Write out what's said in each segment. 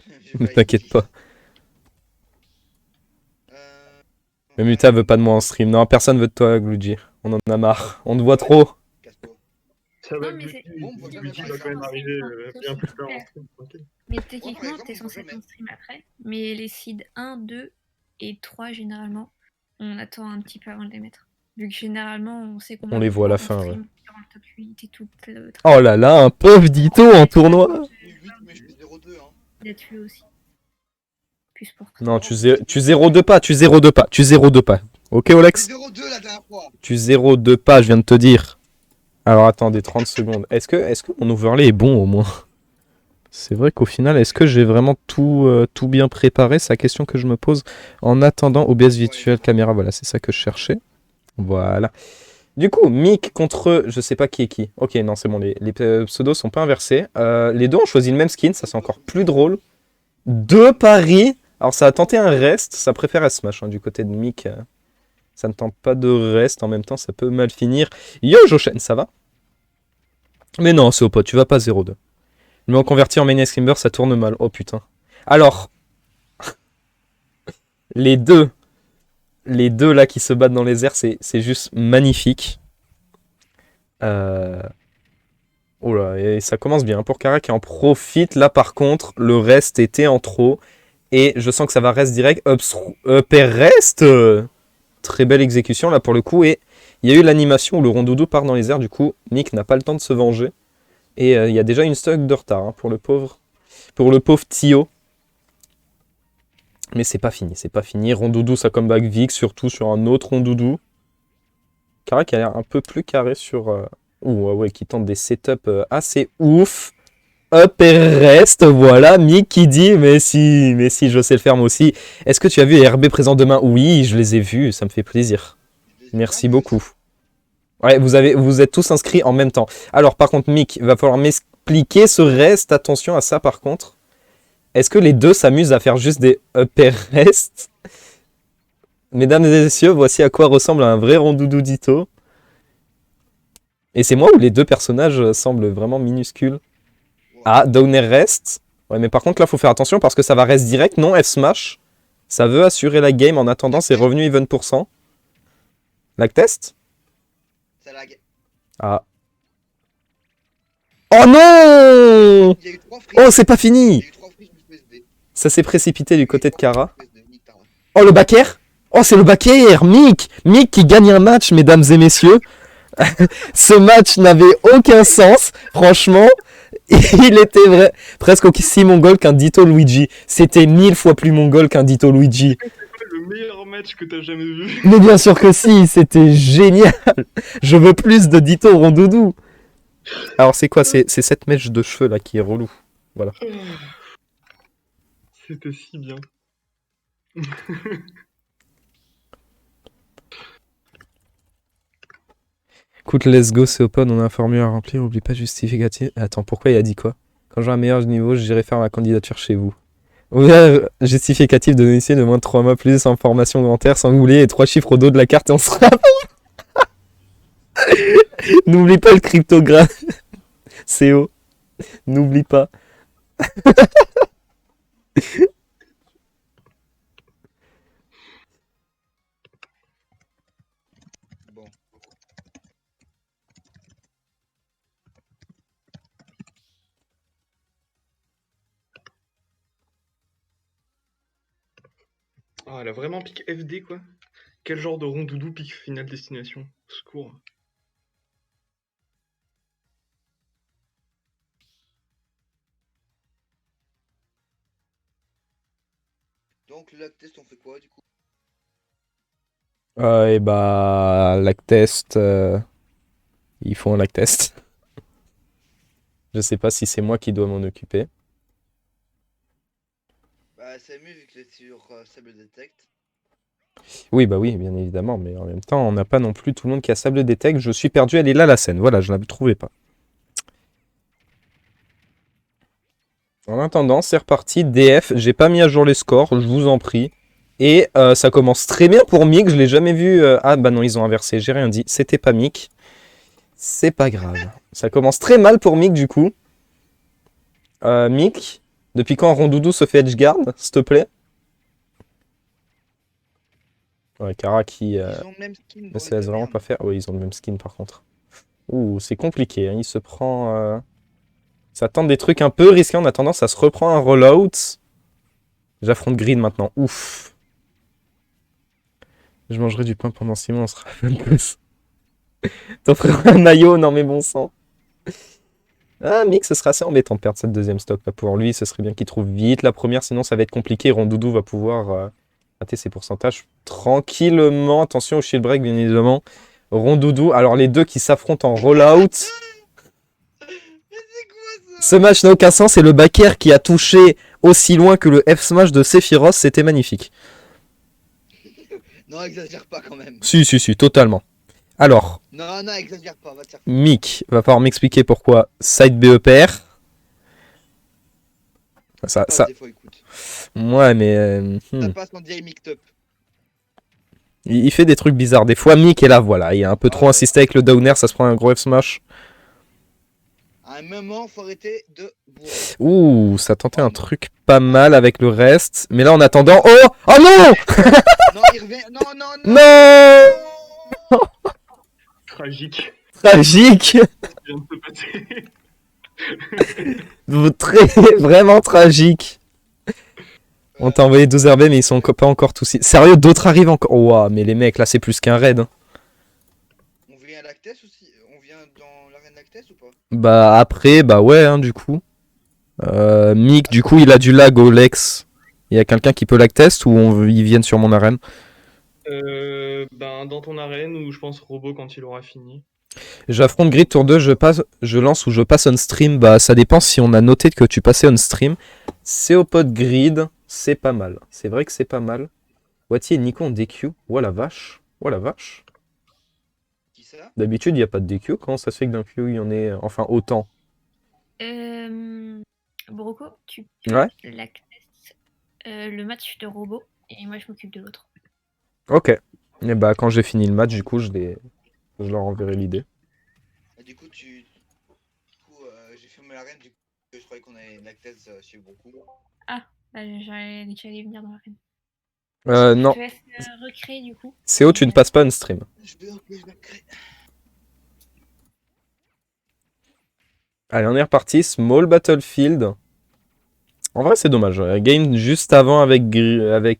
J'ai Ne failli. t'inquiète pas. Euh... Mais Muta Ouais. veut pas de moi en stream. Non, personne veut de toi, Gloody. On en a marre. On te voit Ouais. trop. Casse-toi. Ça va, Non, mais c'est. Moi, on me voit jamais Luigi par va quand exemple. même C'est arriver bien c'est plus tard en super. stream, tranquille. Mais Moi, par techniquement, exemple, t'es on me voit censé jamais. ton stream après. Mais les seeds 1, 2 et 3, généralement, on attend un petit peu avant de les mettre. Vu que généralement, on sait On combien les de voit à fois la on fin, ouais. stream durant le top 8 et tout le Oh travail. là là, un pauvre Dito en tournoi. Je suis 8, mais je suis 0-2. Hein. D'être vu aussi. Plus pour ça. Non, Oh, putain, tu 0-2 pas, tu 0-2 pas, tu 0-2 pas. Ok, j'ai Olex? 0-2 la dernière fois. Tu 0-2 pas, je viens de te dire. Alors attendez, 30 secondes. Est-ce que mon overlay est bon au moins? C'est vrai qu'au final, est-ce que j'ai vraiment tout bien préparé? C'est la question que je me pose. En attendant, OBS virtuel caméra, voilà, c'est ça que je cherchais. Voilà. Du coup, Mick contre, je sais pas qui est qui. Ok, non, c'est bon, les pseudos sont pas inversés. Les deux ont choisi le même skin, ça c'est encore plus drôle. Deux paris. Alors ça a tenté un rest, ça préfère Smash hein, du côté de Mick. Ça ne tente pas de rest, en même temps ça peut mal finir. Yo Joshen, ça va? Mais non, c'est au pot, tu vas pas 0-2. Mais en converti en main screamer, ça tourne mal. Oh putain. Alors, les deux, les deux là qui se battent dans les airs, c'est juste magnifique. Euh... Oh là, et ça commence bien pour Kara qui en profite. Là par contre, le reste était en trop. Et je sens que ça va reste direct. Upper reste. Très belle exécution là pour le coup. Et il y a eu l'animation où le rondoudou part dans les airs. Du coup, Nick n'a pas le temps de se venger. Et il y a déjà une stock de retard hein, pour le pauvre Tio. Mais c'est pas fini, c'est pas fini. Rondoudou, ça comeback Vix, surtout sur un autre Rondoudou. Kara qui a l'air un peu plus carré sur... ouais, qui tente des setups assez ouf. Up et reste, voilà. Mick qui dit, mais si, je sais le faire moi aussi. Est-ce que tu as vu les RB présents demain? Oui, je les ai vus, ça me fait plaisir. Merci beaucoup. Ouais, vous êtes tous inscrits en même temps. Alors, par contre, Mick, il va falloir m'expliquer ce reste. Attention à ça, par contre. Est-ce que les deux s'amusent à faire juste des upper rest? Mesdames et messieurs, voici à quoi ressemble un vrai rondoudou Dito. Et c'est moi où les deux personnages semblent vraiment minuscules. Ah, downer rest. Ouais, mais par contre, là, faut faire attention parce que ça va rest direct. Non, F smash. Ça veut assurer la game en attendant ses revenus even %. Lag test? Ça lag. Ah. Oh non! Il y a eu 3 frises. Oh, c'est pas fini! Il y a eu 3 frises, je me suis SD. Ça s'est précipité du côté de Kara. Nick, t'as raison. Oh, le back air! Oh, c'est le back air! Mick! Mick qui gagne un match, mesdames et messieurs. Ce match n'avait aucun sens, franchement. Il était presque aussi mongol qu'un Ditto Luigi. C'était 1000 fois plus mongol qu'un Ditto Luigi. C'est le meilleur match que t'as jamais vu. Mais bien sûr que si, c'était génial. Je veux plus de Ditto Rondoudou. Alors c'est quoi? C'est cette mèche de cheveux là qui est relou. Voilà. C'était si bien. Écoute, let's go, c'est open, on a un formulaire à remplir, oublie pas justificatif. Attends, pourquoi il a dit quoi? Quand j'aurai un meilleur niveau, j'irai faire ma candidature chez vous. Ouvert justificatif de domicile de moins de 3 mois, plus en formation dentaire, sans gouler et 3 chiffres au dos de la carte et on sera... N'oublie pas le cryptogramme. CO. N'oublie pas. Bon. Ah, elle a vraiment pique FD quoi. Quel genre de rondoudou pique Final Destination? Au secours. Donc, le lag test, on fait quoi du coup? Et bah, lag test. Ils font un lag test. Je sais pas si c'est moi qui dois m'en occuper. Bah, c'est mieux vu que c'est sur Sable Detect. Oui, bah oui, bien évidemment, mais en même temps, on n'a pas non plus tout le monde qui a Sable Detect. Je suis perdu, elle est là la scène. Voilà, je ne la trouvais pas. En attendant, c'est reparti. DF, j'ai pas mis à jour les scores, je vous en prie. Et ça commence très bien pour Mick, je l'ai jamais vu. Ah bah non, ils ont inversé, j'ai rien dit. C'était pas Mick. C'est pas grave. Ça commence très mal pour Mick du coup. Mick, Depuis quand Rondoudou se fait edgeguard, s'il te plaît? Ouais, Kara qui Ils ont le même skin. ne bordel se de laisse vraiment merde. pas faire. Oui, ils ont le même skin par contre. Ouh, c'est compliqué, hein. Il se prend... Ça tente des trucs un peu risqués en attendant, ça se reprend un rollout. J'affronte Green maintenant. Ouf. Je mangerai du pain pendant 6 mois, on sera plus. T'offriras un maillot, non mais bon sang. Ah, Mick, ce sera assez embêtant de perdre cette deuxième stock. Là, pour lui, ce serait bien qu'il trouve vite la première, sinon ça va être compliqué. Rondoudou va pouvoir rater ses pourcentages tranquillement. Attention au shield break, bien évidemment. Rondoudou, alors les deux qui s'affrontent en rollout. Ce match n'a aucun sens et le backer qui a touché aussi loin que le F-Smash de Sephiroth, c'était magnifique. Non, exagère pas quand même. Si, totalement. Alors, Non, non, exagère pas, va te faire. Mick va falloir m'expliquer pourquoi side BE perd. Ça, Des fois, écoute. ouais, mais Ça passe en DI mixed up. il fait des trucs bizarres. Des fois, Mick est là, voilà. Il a un peu trop Ouais. insisté avec le downer, ça se prend un gros F-Smash. À un moment, faut arrêter de bourrer. Ouh, ça tentait un truc pas mal avec le reste. Mais là, en attendant... Oh! Oh non! Non, il revient. Non, non, non. Non! Tragique. Tragique! Ça vient de se passer. Très, vraiment tragique. On t'a envoyé 12 RB, mais ils sont pas encore tous... Sérieux, d'autres arrivent encore. Oh, wow, mais les mecs, là, c'est plus qu'un raid, hein. On vient à Lactès aussi. On vient dans l'arène Lactès ou pas? Bah, après, bah ouais, hein, du coup. Mick, du coup, il a du lag au Lex. Il y a quelqu'un qui peut lag test ou ils viennent sur mon arène? Ben, dans ton arène ou je pense robot quand il aura fini. J'affronte Grid tour 2, je lance ou je passe on stream. Bah, ça dépend si on a noté que tu passais on stream. C'est au pote Grid, c'est pas mal. C'est vrai que c'est pas mal. Wati et Nico ont DQ. Oh la vache. Oh la vache. Qui ça? D'habitude, il n'y a pas de DQ. Comment ça se fait que d'un coup, il y en ait enfin autant? Broco, tu Ouais. l'actes le match de robot et moi je m'occupe de l'autre. Ok. Et bah, quand j'ai fini le match, du coup, je leur enverrai l'idée. Et du coup, j'ai fermé l'arène. Du coup, je croyais qu'on avait Lactès chez beaucoup. Bah, j'allais venir dans l'arène. Non. Je te laisse recréer du coup. CO, tu ne passes pas on stream. Je vais créer. Allez, on est reparti. Small Battlefield. En vrai, c'est dommage. La game juste avant avec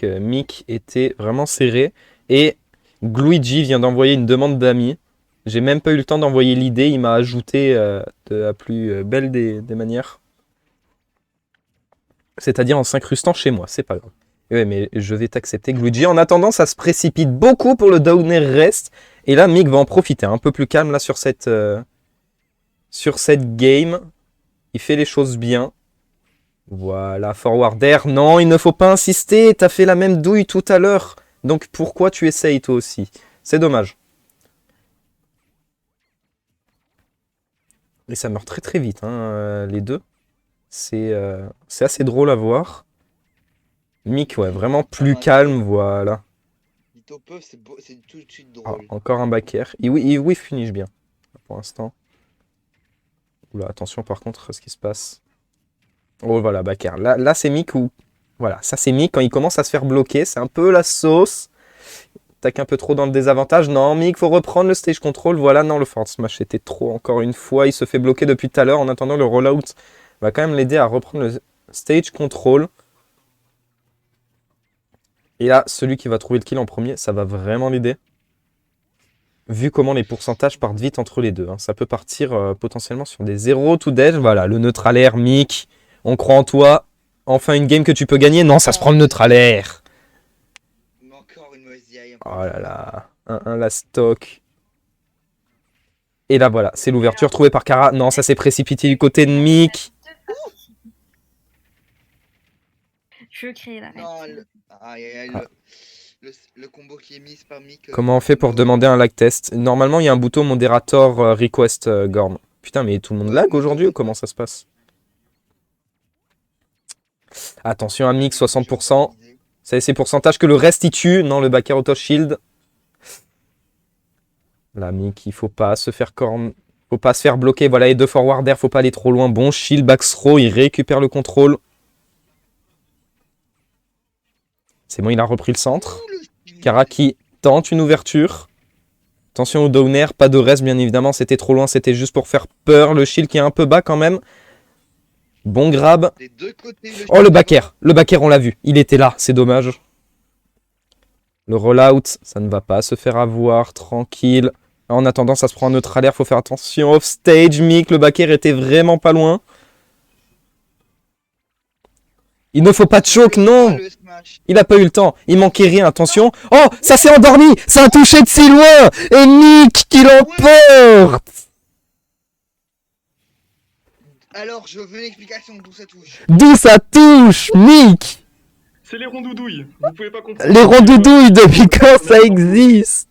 Mick était vraiment serré. Et Gluigi vient d'envoyer une demande d'amis. J'ai même pas eu le temps d'envoyer l'idée. Il m'a ajouté de la plus belle des manières. C'est-à-dire en s'incrustant chez moi. C'est pas grave. Et ouais, mais je vais t'accepter, Gluigi. En attendant, ça se précipite beaucoup pour le downer reste. Et là, Mick va en profiter. Un peu plus calme là sur cette game. Il fait les choses bien. Voilà, forward air. Non, il ne faut pas insister. T'as fait la même douille tout à l'heure. Donc pourquoi tu essayes toi aussi? C'est dommage. Et ça meurt très très vite, hein, les deux. C'est assez drôle à voir. Mick, ouais, vraiment plus calme, voilà. Lito Puff, c'est tout de suite Ah, drôle. encore un back air. Il finish bien, pour l'instant. Oula, attention par contre, ce qui se passe. Oh voilà, back air. Là c'est Mick où... Voilà, ça c'est Mick quand il commence à se faire bloquer. C'est un peu la sauce. Tac un peu trop dans le désavantage. Non, Mick, faut reprendre le stage control. Voilà, non, le forward smash était trop encore une fois. Il se fait bloquer depuis tout à l'heure. En attendant, le rollout va quand même l'aider à reprendre le stage control. Et là, celui qui va trouver le kill en premier, ça va vraiment l'aider. Vu comment les pourcentages partent vite entre les deux, hein. Ça peut partir potentiellement sur des 0 to death. Voilà, le neutral air, Mick. On croit en toi. Enfin, une game que tu peux gagner. Non, ça se prend le neutral air. Mais encore une mauvaise DI. Oh là là. 1-1 la stock. Et là, voilà, c'est l'ouverture trouvée par Kara. Non, ça s'est précipité du côté de Mick. Je veux créer l'arène. Non, le combo qui est mis par Mick. Comment on fait pour demander un lag test? Normalement, il y a un bouton modérateur request Gorm. Putain, mais tout le monde lag aujourd'hui ou comment ça se passe? Attention à Mick, 60%. C'est ces pourcentages que le reste il tue. Non, le backer auto shield. Là, Mick, il faut pas se faire corn. Faut pas se faire bloquer. Voilà, les deux forward air, faut pas aller trop loin. Bon shield, back throw, il récupère le contrôle. C'est bon, il a repris le centre. Ouh, le shield. Kara qui tente une ouverture. Attention au downer, pas de reste bien évidemment, c'était trop loin, c'était juste pour faire peur. Le shield qui est un peu bas quand même. Bon grab. Des deux côtés, Oh le shield. backer, on l'a vu, il était là, c'est dommage. Le rollout, ça ne va pas se faire avoir, tranquille. En attendant, ça se prend un neutral air, faut faire attention. Off stage, Mick, le backer était vraiment pas loin. Il ne faut pas de choke, non! Le smash. Il a pas eu le temps, il manquait rien, attention. Oh, ça s'est endormi, ça a touché de si loin. Et Mick qui l'emporte. Alors, je veux une explication d'où ça touche. D'où ça touche, Mick. C'est les rondoudouilles. Vous pouvez pas comprendre. Les rondoudouilles, depuis quand ça existe?